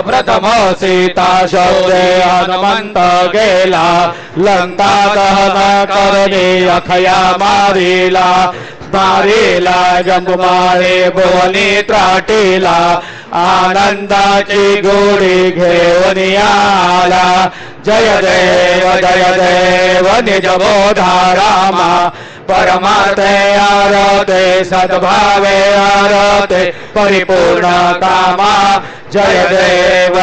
प्रथम सीता शौर्य हनुमंत गेला लंका दहन करणे अखया मारिला मारिला जंबुमाळे भुवनी त्राटिला आनंदाची गोडी घेऊन आला जय देव निज बोधा रामा परमार्थे आरते सद्भावे आरते परिपूर्ण कामा जय देव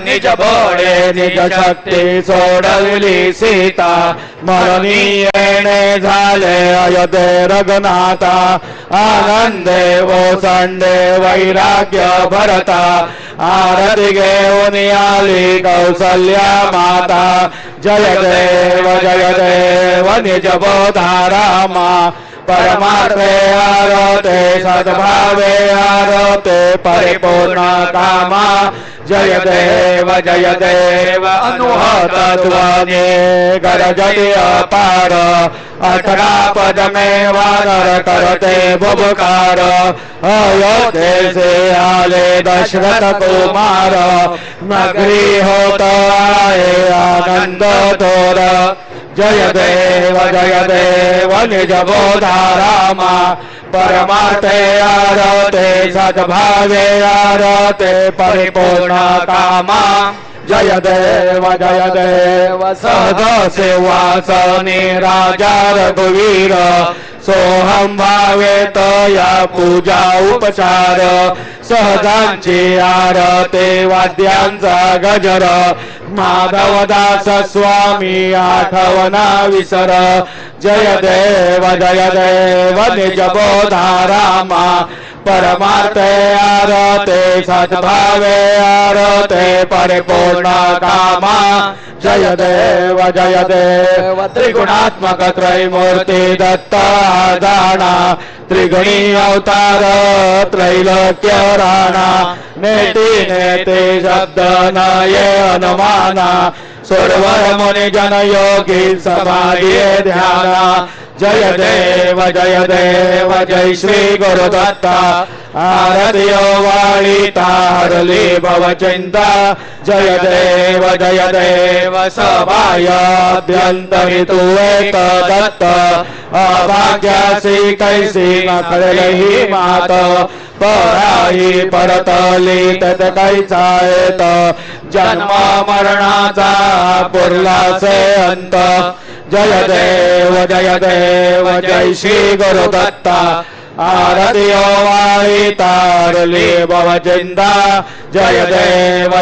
निज बोडे निज शक्ती सोडवली सीता मरणी येणे झाले अयोध्ये रघुनाथा आनंदे ओसंडे वैराग्य भरता आरती घेऊन आली कौसल्या माता जय देव निज बोधा रामा परमार्थे आरते सद्भावे आरते परिपूर्ण कामा जय देव अनुहत ध्वने गरजति अपार 18 पद में वानर करते बुबकार अयोध्ये से आले दशरथ कुमार नगरी होत आए आनंद तोर जय देव निज बोधा रामा परमार्थे आरते सद्भावे आरते परिपूर्ण कामा जय देव सहज सेवासने राजा रघुवीर सोहम भावे तया पूजा उपचार सहजांची आरते वाद्यांचा गजर माधवदास स्वामी आठवना विसर जय देव निज बोधा रामा परमार्थे आरते सद्भावे आरते परिपूर्ण कामा जय देव त्रिगुणात्मक त्रैमूर्ति दत्ता दाना त्रिगुणी अवतार त्रैलोक्य राणा नेति नेति शब्द नये अनुमाना सुरवर मुनि जन योगी समाधि ध्याना जय देव जय श्री गुरुदत्ता आरतियो वाळीता हरली भवचिंता जय देव सभायाभ्यंतरि तू एक दत्त अभाग्यासी कैसी नखळही मात पराई परतली तत कैचा येत जन्म मरणाचा पुरला से अंत जय देव जय श्री गुरुदत्ता आरतियो वाळीतारली भवचिंता जय देव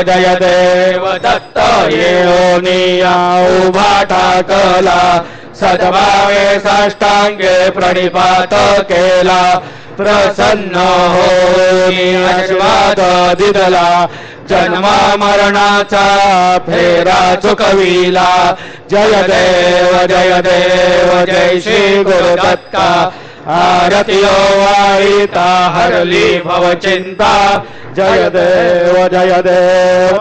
दत्त येऊनिया उभा टाकला सद्भावे साष्टांगे प्रणिपात केला प्रसन्न होई आशीर्वाद दिदला जन्म मरणाचा फेरा चुकविला जय देव जय श्री गुरुदत्ता आरतियो वाळीता हरली भवचिंता जय देव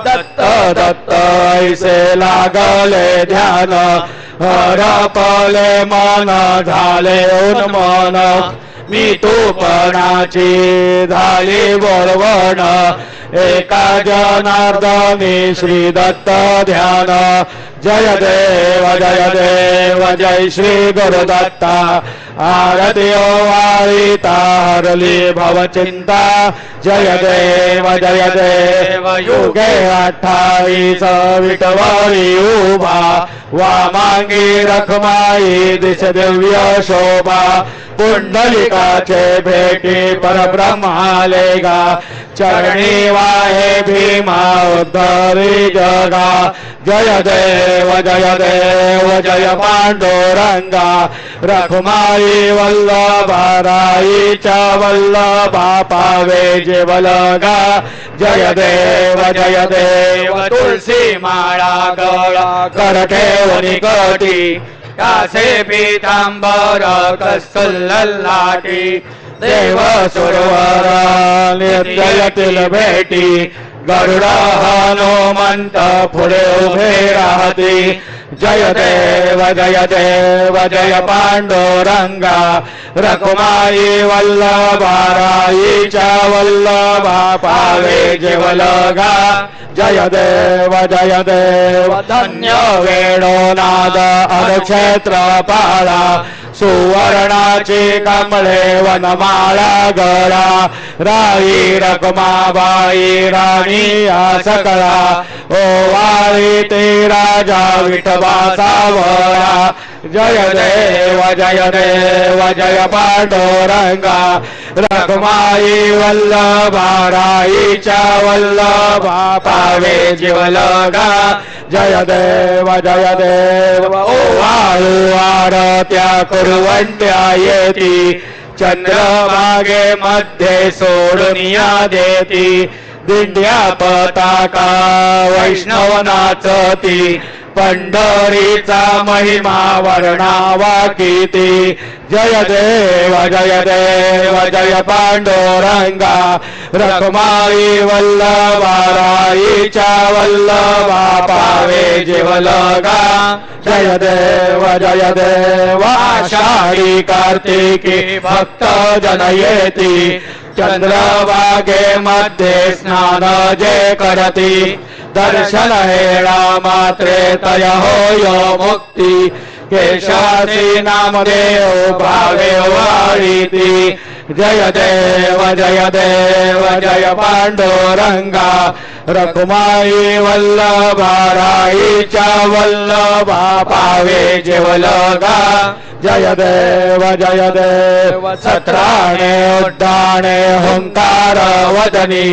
दत्त ऐसे लागले ध्यान हरपले मन झाले उन्मन मी तूपणाची झाली बोलवण एका जनार्दनी श्री दत्त ध्यान जय देव जय श्री गुरुदत्ता आरतियो वाळीता हरली भवचिंता जय देव युगे 28 विटवरी उभा वामांगी रखमाई दिश दिव्य शोभा पुंडलिकाचे भेटी परब्रह्मालेगा चरणी वाहे भीमा उद्धरी जगा जय देव जय पांडुरंगा रखुमाई वल्लभा राईच्या वल्लभा पावे जीवलगा जय देव तुलसी माळा गळा कर ठेवणी कटी कासे पीतांबर कस्तुल्लाटी देव सुरवर नित्यतील भेटी गरुड हनुमंत पुढे उभे राहती जय देव जय पांडुरंगा रखुमाई वल्लभाराईच्या वल्लभा पावे जीवलगा जय देव धन्य वेणोनाद अनुक्षेत्रपाळा सुवर्णाची कमळे वनमाळा गळा राई रखुमाबाई राणी या सकळा ओवाळी ते राजा विठोबा सावळा जय देव जय पांडुरंगा रखुमाई वल्लभाराईच्या वल्लभा पावे जीवलगा जय देव ओवाळू आरत्या कुरवंट्या येती चंद्रभागे मध्ये सोडून या देती दिंड्या पताका वैष्णव नाचती पंढरीचा महिमा वर्णावा किती जय देव जय पांडुरंगा रखुमाई वल्लभाराईच्या वल्लभा पावे जीवलगा जय देव आषाढी कार्तिकी भक्त जन येती चंद्रभागे मध्ये स्नान जे करती दर्शन हेळा मात्रे तय होय मुक्ती केशासी नामदेव भावे वाळीती जय देव जय पांडुरंगा रखुमाई वल्लभाराईच्या वल्लभा पावे जीवलगा जय देव सत्राणे उड्डाणे हुंकार वदनी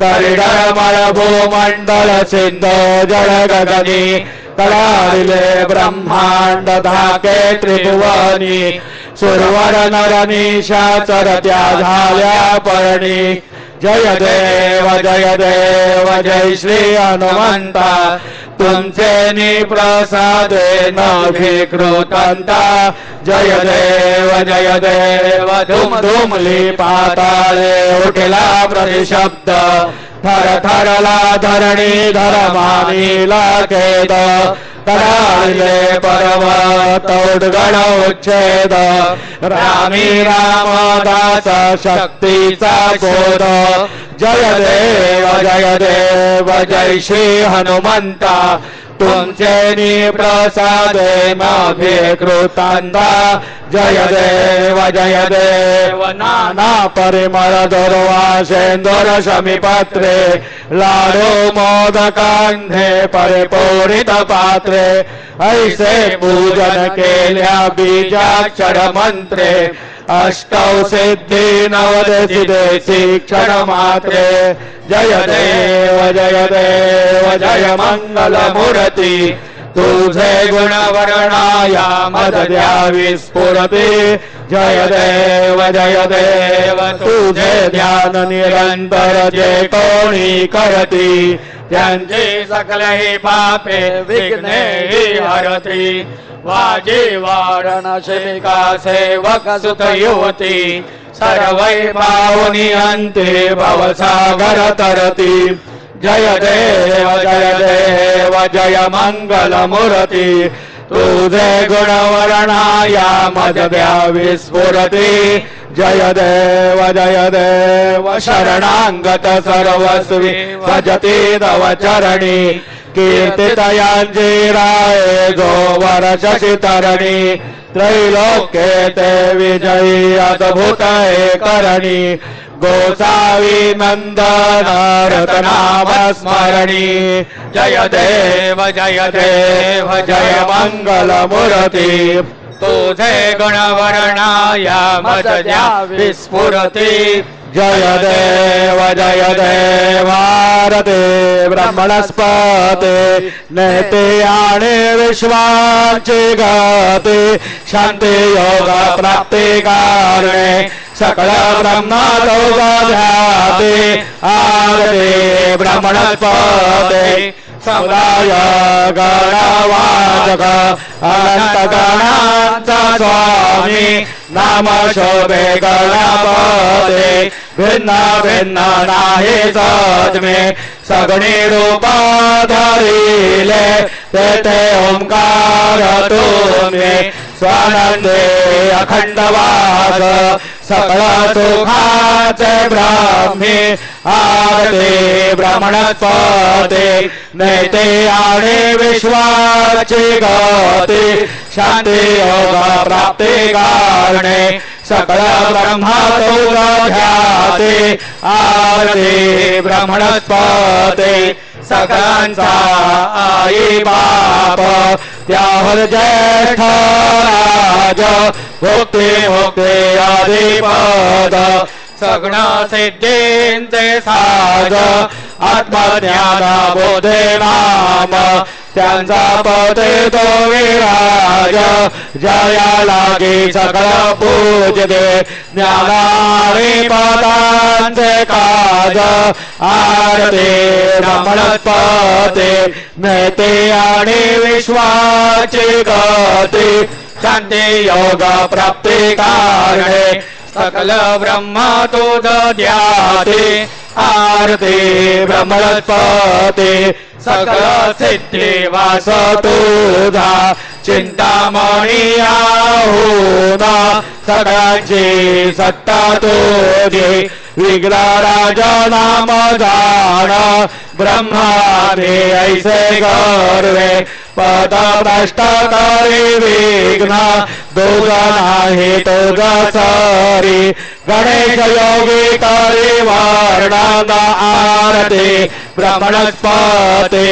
करिडमळ भूमंडल सिंधो जळ गगनी कळाले ब्रह्मांड धाके त्रिभुवनी सुरवर नरनीशा चरत्या झाल्या परणी जय देव जय श्री हनुमंता तुमचे निप्रसादे नभिकृतंता जय देव धुमधुमली पाताळे उठला प्रतिशब्द थर थरला धरणी धरमानीला खेद कडाले पर्वत उद्गण उच्छेद रामी रामदास शक्तीचा बोध जय देव जय श्री हनुमंता तुमचे निप्रसादे नभिकृतांता जय देव नाना परिमळ दुर्वासेंदुर शमीपत्रे लाडू मोदकांधे परिपूरित पात्रे ऐसे पूजन केल्या बीजाक्षर मंत्रे अष्टौ सिद्धी नवदशि शिक्षण मात्रे जय देव जय मंगल मूर्ती तुझे गुणवर्णाया मद द्यावी स्फुरती जय देव तुझे ध्यान निरंतर जे कोणी करती त्यांची सकलही पापे विघ्नेहि हरती वाजी वारणशिका सेवक सुत युवती सर्वै पावनी अंते भवसागर तरती जय देव जय मंगल मूर्ती तुझे गुणवर्णाया मद द्यावी स्फुरती जय देव शरणांगत सर्वस्वी भजती तव चरणी कीर्तितयांची राय जो वर्षसी तरणी त्रैलोक्ये ते विजयी अद्भुत करणी गोसावी नंदन रतनाम स्मरणी जय देव जय मंगल मूर्ती तुझे गुणवर्णाया मद द्यावी स्फुरती जय देव भारते ब्रह्मणस्पते नेते आणि विश्वाची गते शांती योग प्राप्ती कारणे सकळ ब्रह्मलोक ध्याते आरते ब्रह्मणस्पते समुदाय गणवाचक अनंत गणांचा स्वामी नाम शोभे गणपते भिन्न भिन्न नाही सजमे सगुणी रूप धरिले तेथे ओंकार तुम्ही स्वानंदे अखंडवास सकळ सुखाचे ब्राह्मी आरते ब्राह्मणस्पते नेते आणि विश्वाची गती शांती योग प्राप्ती कारणे सकळ ब्रह्म तुझ्याते आरते ब्राह्मणस्पते सकळांचा आई बाप त्यावर ज्येष्ठ राज भुक्ती मुक्ती अधिपद सगुण सिद्धींचे साज आत्मज्ञान बोधे नाम त्यांचा पते तो विराज जया लागी सकळ पूजते ज्ञानाने पदांचे काज आरते ब्राह्मणस्पते नेते आणि विश्वाची गती शांती योग प्राप्ती कारणे सकल ब्रह्म तुझ ध्याते आरते ब्रह्मणस्पते सकल सिद्धी वास तुझा चिंतामणी आहुना सगळ्यांची सत्ता तुझी विग्रह राजा नाम जाण ब्रह्माने ऐसे गर्वे पद भ्रष्ट करी विघ्न दोष नाही तुझ सरी गणेश योगी करी वर्णन आरती ब्राह्मणस्पते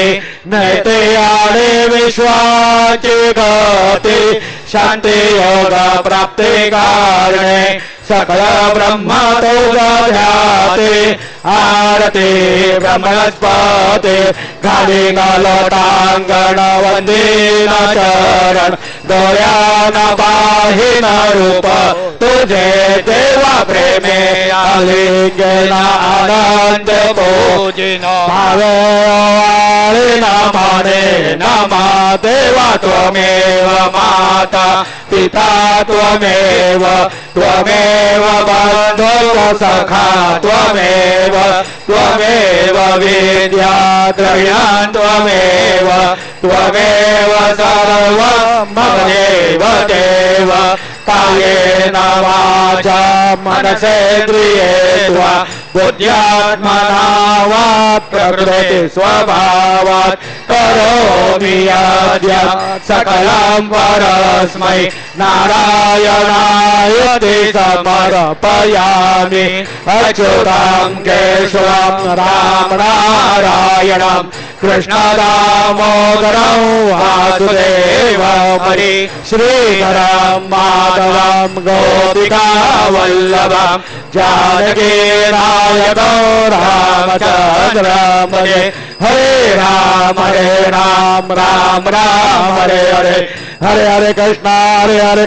नेते आणि विश्वाची गती शांती योग प्राप्ती कारणे सकळ ब्रह्म तुझ ध्याते आरती ब्रह्मणस्पते घाली लोटांगण वंदीन चरण डोळ्यान पाहिन रूप तुझे देवा प्रेमे आलिंगन आनंद पूजिन भावे न म्हणे नमा देवा त्वमेव माता पिता त्वमेव त्वमेव बंधु सखा त्वमेव त्वमेव विद्या द्रव्यान् त्वमेव त्वमेव सर्व मम देव देव कायेन वाचा मनसेन्द्रिये त्वा बुद्ध्यात्मना वा प्रकृति स्वभावात् करोमि यद्य सकलं परस्मै नारायणाय समर्पयामि अच्युतं केशवं राम नारायणं कृष्ण दामोदरं वासुदेवं हरि श्रीधरं माधवं गोपिका वल्लभं जानकी नायकं रामचन्द्रं भजे हरे राम राम राम हरे हरे हरे हरे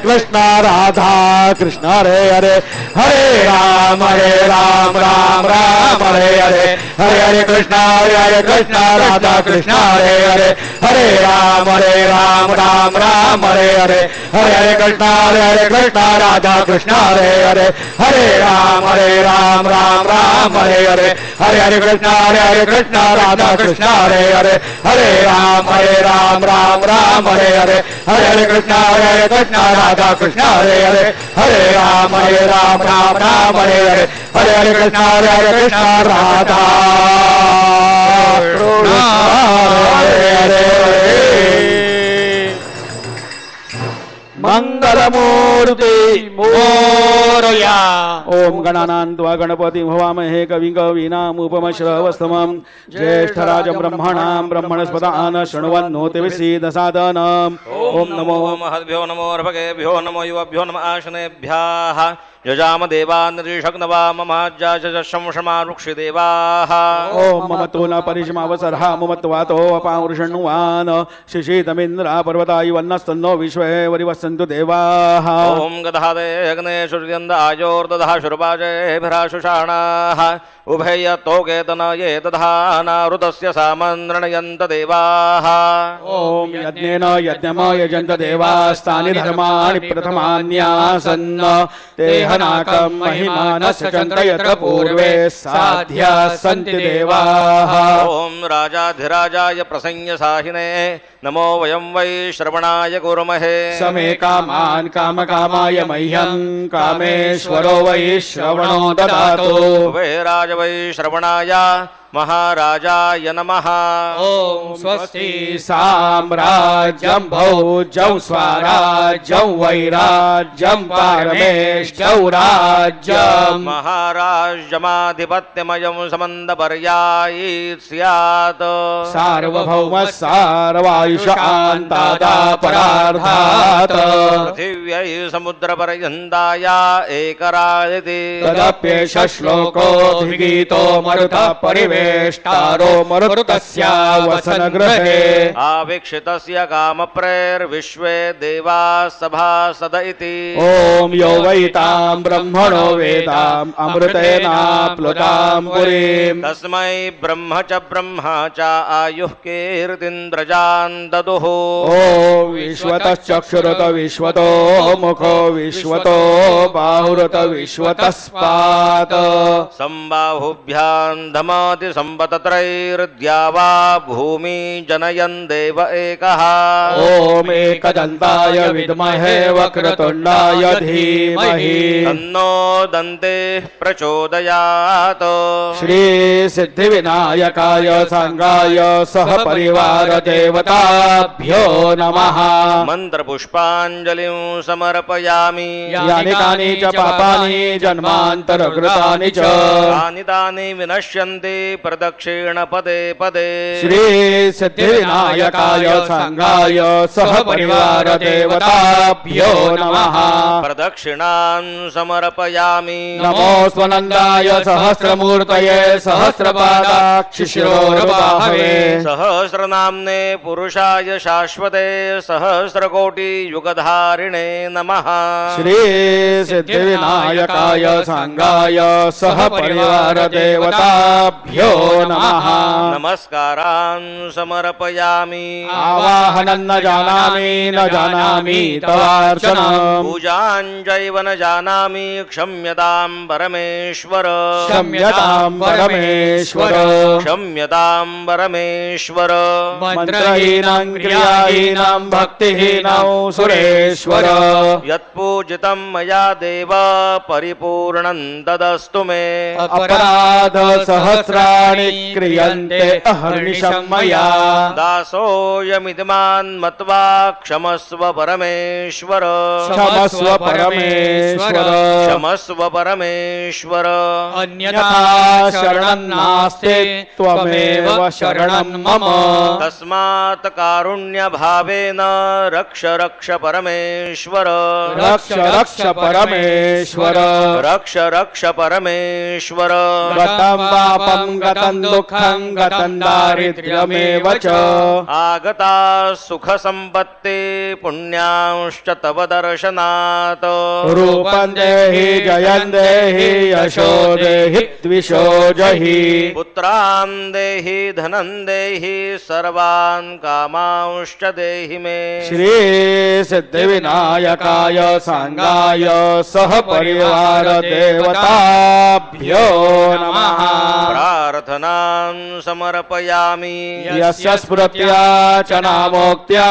कृष्ण राधा कृष्ण हरे हरे हरे राम राम राम हरे हरे हरे हरे कृष्ण राधा कृष्ण हरे हरे हरे राम राम हरे हरे हरे हरे कृष्ण राधा कृष्ण हरे हरे हरे राम राम हरे हरे हरे हरे कृष्ण राधा कृष्ण हरे हरे हरे राम राम हरे हरे हरे हरे कृष्ण राधा कृष्ण हरे हरे हरे राम राम हरे हरे हरे हरे कृष्ण राधा हरे हरे मंगलमूर्ति मोरया ओम गणानान्त्वा गणपतिं हवामहे कविं कवीनामुपमश्रवस्तमं ज्येष्ठराजं ब्रह्मणां ब्रह्मणस्पदान शृण्वन्नोति विसीदसादनम् ओम नमो महद्भ्यो नमो अर्भकेभ्यो नमो युवभ्यो नमः आशनेभ्यः यजाम देवान्नृषग्नवा ममाज्जाशंशमारुक्षिदेवाः ओम ममतो न परिश्मावसरः ममत्वातो अपावृषण्वान् शिशीतमिन्द्रा पर्वतायि वन्नस्तन्नो विश्वे वरिवसन्तु देवाः ओम गधादे अग्ने सूर्यन्दायोर्दधः शुर्वाजेभिराशुषाणाः उभयतोकेतनये दधानारुतस्य सामन्त्रणयन्त देवाः ओम यज्ञेन यज्ञम यजन्त देवास्तानि धर्माणि प्रथमान्यासन् ते अर्धनाकं महिमानस्य चिन्तयत्र पूर्वे साध्या सन्ति देवाः। ॐ राजाधिराजाय प्रसंयसाहिने नमो वयं वै श्रवणाय कुर्महे। समे कामान् कामकामाय मह्यं कामेश्वरो वै श्रवणो ददातु। कुबेराय वै श्रवणाय महाराजाय नमः। ॐ स्वस्ति साम्राज्यं भौज्यं स्वराज्यं वैराज्यं पारमेष्ठ्यं राज्यं महाराज्यमाधिपत्यमयं समन्दपर्यायी स्यात्। सार्वभौमः सार्वायुष आन्तादापरार्धात् पृथिव्यै समुद्रपर्यन्ताय एकराजिति। तदप्येष श्लोकोऽधिगीतो मरुतः परिवेष्टारो मरुतस्य वसनगृहे। आवीक्षितस्य कामप्रेर्विश्वे देवाः सभासद इति। ॐ यो वैतां ब्रह्मणो वेदाम् अमृतेनाप्लुतां पुरीम् तस्मै ब्रह्म च आयुः कीर्तिन्द्रजान् ददुः। ॐ विश्वतश्चक्षुरुत विश्वतो मुखो विश्वतो बाहुरुत विश्वतस्पात् सम्बाहुभ्यां धमातिसम्पतत्रैर्द्या वा भूमि जनयन् देव एकः। ॐ एकदन्ताय विद्महे वक्रतुण्डाय धीमहि तन्नो दन्तेः प्रचोदयात्। श्री सिद्धिविनायकाय संगाय सह परिवार देवताभ्यो नमः। मन्त्रपुष्पाञ्जलिं समर्पयामि। यानि कानि च पापानि जन्मान्तरकृतानि च तानि विनश्यन्ति प्रदक्षिण पदे पदे। श्री सिद्धिविनायकाय संगाय सह परिवार देवताभ्यो नमः। प्रदक्षिणां समर्पयामि। नमो स्वनन्दाय सहस्रमूर्तये सहस्रपादाक्षिशिरोर्बाहवे सहस्रनाम्ने पुरुषाय शाश्वते सहस्रकोटियुगधारिणे नमः। श्री सिद्धिविनायकाय संगाय सह परिवार देवताभ्यो नमः। नमस्कारान् समर्पयामि। आवाहनं न जानामि तवार्चनम्। पूजाञ्चैव न जानामि क्षम्यतां परमेश्वर। क्षम्यतां परमेश्वर। क्षम्यतां परमेश्वर। मन्त्रहीनं क्रियाहीनं भक्तिहीनं सुरेश्वर। यत्पूजितं मया देव परिपूर्णं तदस्तु मे। अपराध सहस्राणि क्रियन्ते अहर्निशं मया। दासोऽयमिति मां मत्वा क्षमस्व परमेश्वर। क्षमस्व परमेश्वर। क्षमस्व परमेश्वर। अन्यथा शरणं नास्ति त्वमेव शरणं मम। तस्मात् कारुण्यभावेन रक्ष रक्ष परमेश्वर। रक्ष रक्ष परमेश्वर। रक्ष रक्ष परमेश्वर। गतं पापं गतं दुःखं गतं दारिद्र्यमेव च। आगता सुखसम्पत्ति पुण्यांश्च तव दर्शनात्। रूपं देहि जयं देहि यशो देहि द्विषो जहि। पुत्रान् देहि धनं देहि सर्वान् कामांश्च देहि मे। श्री सिद्धिविनायकाय संगाय सह परिवार देवताभ्यो नमः। प्रार्थनां समर्पयामि। यस्य स्मृत्या च नामोक्त्या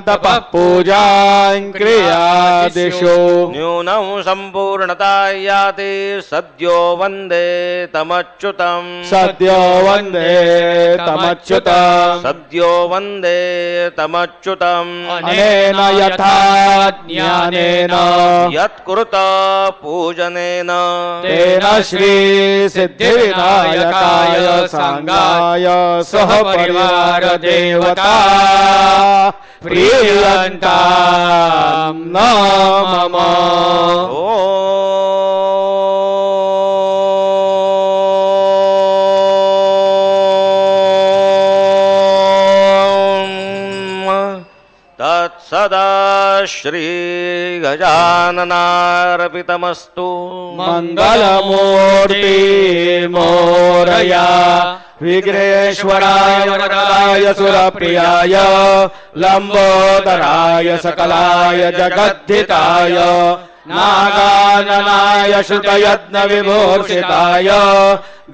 तपः पूजां क्रियादिषु न्यूनं सम्पूर्णता याति सद्यो वन्दे तमच्युतम्। सद्यो वन्दे तमच्युतम्। सद्यो वन्दे तमच्युतम्। अनेन यथा ज्ञानेन यत्कृत पूजनेन तेन श्री सिद्धिविनायकाय संगाय सह परिवार देवता प्रीयन्तां न मम। तत्सदा श्री गजाननार्पितमस्तु। मंगलमूर्ति मोरया विघ्नेश्वराय वरदाय सुरप्रियाय लंबोदराय सकलाय जगद्धिताय नागाननाय श्रुतयज्ञविभूषिताय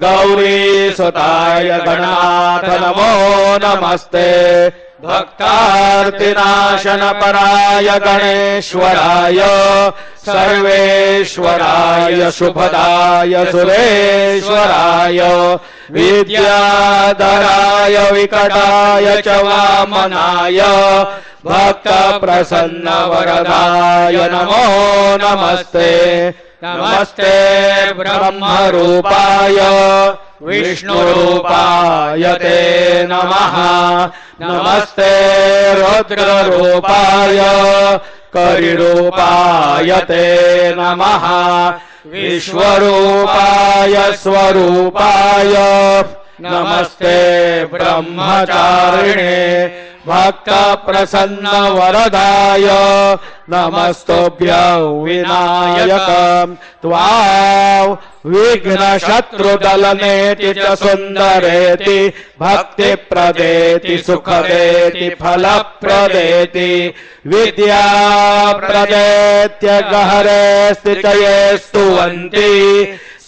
गौरीसुताय गणाथ नमो नमस्ते भक्तार्तिनाशनपराय गणेश्वराय सर्वेश्वराय शुभदाय सुरेश्वराय विद्याधराय विकटाय च वामनाय भक्तप्रसन्नवरदाय नमो नमस्ते नमस्ते ब्रह्मरूपाय विष्णुरूपाय ते नमः नमस्ते रुद्ररूपाय करिरूपाय ते नमः विश्वरूपाय स्वरूपाय नमस्ते ब्रह्मचारिणे भक्तप्रसन्नवरदाय नमस्तुभ्यं विनायकं त्वां विघ्नशत्रुदलनेति च सुन्दरेति भक्तिप्रदेति सुखदेति फलप्रदेति विद्याप्रदेत्य गहरेस्ति च ये स्तुवन्ति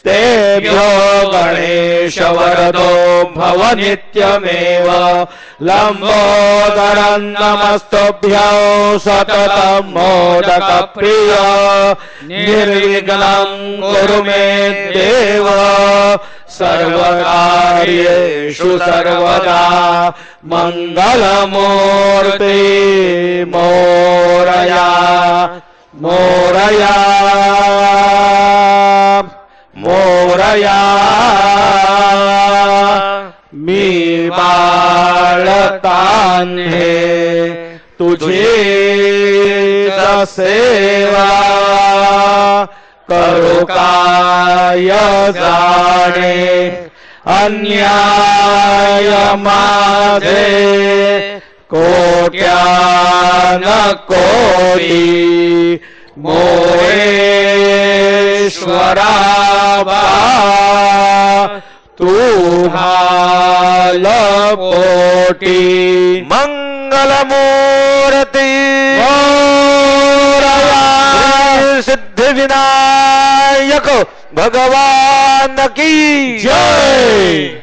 तेभ्यो गणेश वरदो भव नित्यमेव लंबोदरं नमस्तुभ्यं सततं मोदक प्रिय निर्विघ्नं कुरु मे देव सर्वकार्येषु सर्वदा मंगलमूर्ति मोरया मोरया मोरया मी बाळतान्हे तुझी सेवा करू काय जाणे अन्याय माझे कोट्यान कोटी मोरेश्वरा तू पोटी मंगलमूर्ती सिद्धिविनायक भगवान की जय।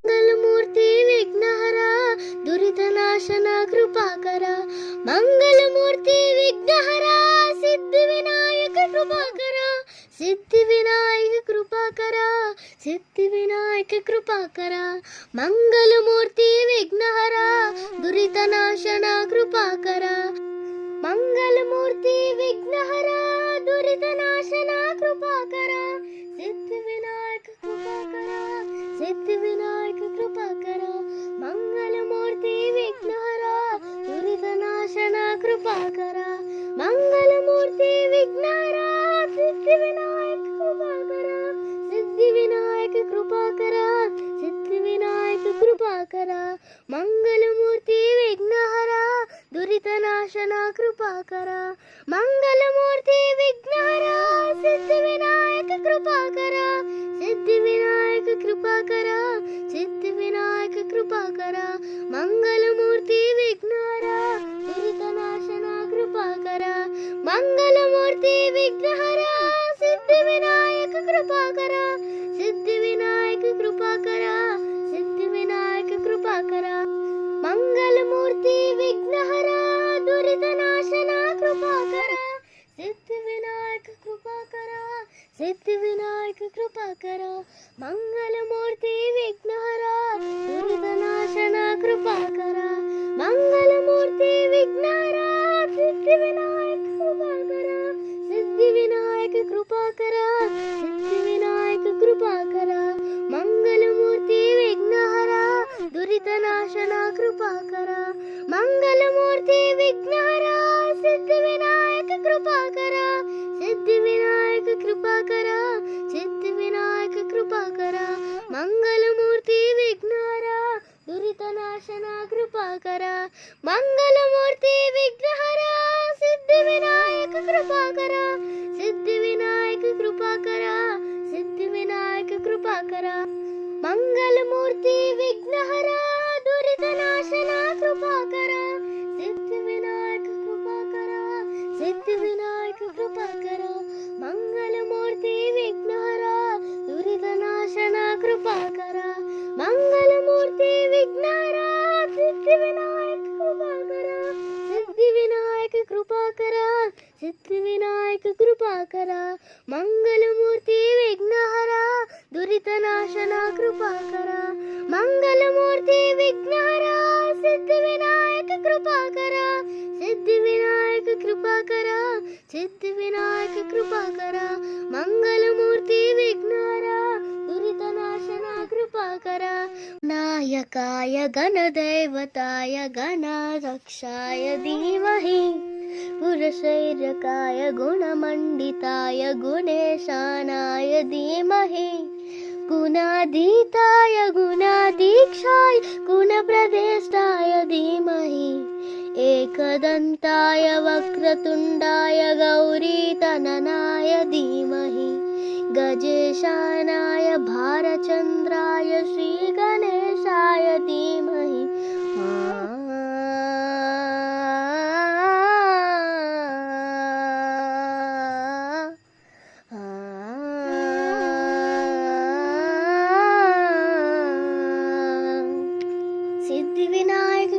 मंगलमूर्ती विघ्नहरा दुरितनाशना कृपा करा मंगलमूर्ती विघ्नहरा सिद्धिविनायक कृपा करा सिद्धिविनायक कृपा करा सिद्धिविनायक कृपा करा मंगलमूर्ती विघ्नहरा दुरितनाशना कृपा करा मंगलमूर्ती विघ्नहरा दुरितनाशना कृपा करा सिद्धिविनायक कृपा करा सिद्धिविनायक कृपा करा मंगलमूर्ती विघ्नहरा दुरितनाशना कृपा करा मंगलमूर्ती विघ्नहरा सिद्धिविनायक कृपा करा सिद्धिविनायक कृपा करा सिद्धिविनायक कृपा करा मंगलमूर्ती विघ्नहरा दुरितनाशना कृपा करा मंगलमूर्ती विघ्नहरा सिद्धिविनायक कृपा करा सिद्धिविनायक कृपा करा सिद्धिविनायक कृपा करा मंगलमूर्ती विघ्नहरा दुरितनाशना कृपा करा मंगलमूर्ती विघ्नहरा सिद्धिविनायक कृपा करा सिद्धिविनायक कृपा करा सिद्धिविनायक कृपा करा मंगलमूर्ती विघ्नहरा दुरितनाशना कृपा करा सिद्धिविनायक कृपा करा सिद्धिविनायक कृपा करा मंगलमूर्ती विघ्नहरा दुरितनाशना कृपा करा मंगलमूर्ती विघ्नहरा सिद्धिविनायक कृपा करा सिद्धिविनायक कृपा करा सिद्धिविनायक कृपा करा मंगलमूर्ती विघ्नहरा दुरितनाशना कृपा करा मंगलमूर्ती विघ्नहरा सिद्धिविनायक कृपा करा सिद्धिविनायक कृपा करा सिद्धिविनायक कृपा करा मंगलमूर्ती विघ्नहरा दुरितनाशना कृपा करा मंगलमूर्ती विघ्नहरा सिद्धिविनायक कृपा करा सिद्धिविनायक कृपा करा सिद्धिविनायक कृपा करा मंगलमूर्ती विघ्नहरा दुरितनाशना कृपा करा सिद्धिविनायक कृपा करा कृपा करा मंगलमूर्ती विघ्नहरा सिद्धिविनायक कृपा करा सिद्धिविनायक कृपा करा सिद्धिविनायक कृपा करा मंगलमूर्ती विघ्नहरा दुरितनाशना कृपा करा मंगलमूर्ती विघ्नहरा सिद्धिविनायक कृपा करा सिद्धिविनायक कृपा करा सिद्धिविनायक कृपा करा मंगलमूर्ती विघ्नहरा दुरितनाशना कृपा करा नायकाय गणदैवताय गणाध्यक्षाय धीमहि पुरशैर्यकाय गुणमण्डिताय गुणेशानाय धीमहि गुणाधीताय गुणाधीक्षाय गुणप्रदेष्टाय धीमहि एकदन्ताय वक्रतुण्डाय गौरीतननाय धीमहि गजेशानाय भारचन्द्राय श्रीगणेशाय धीमहि सिद्धिविनायक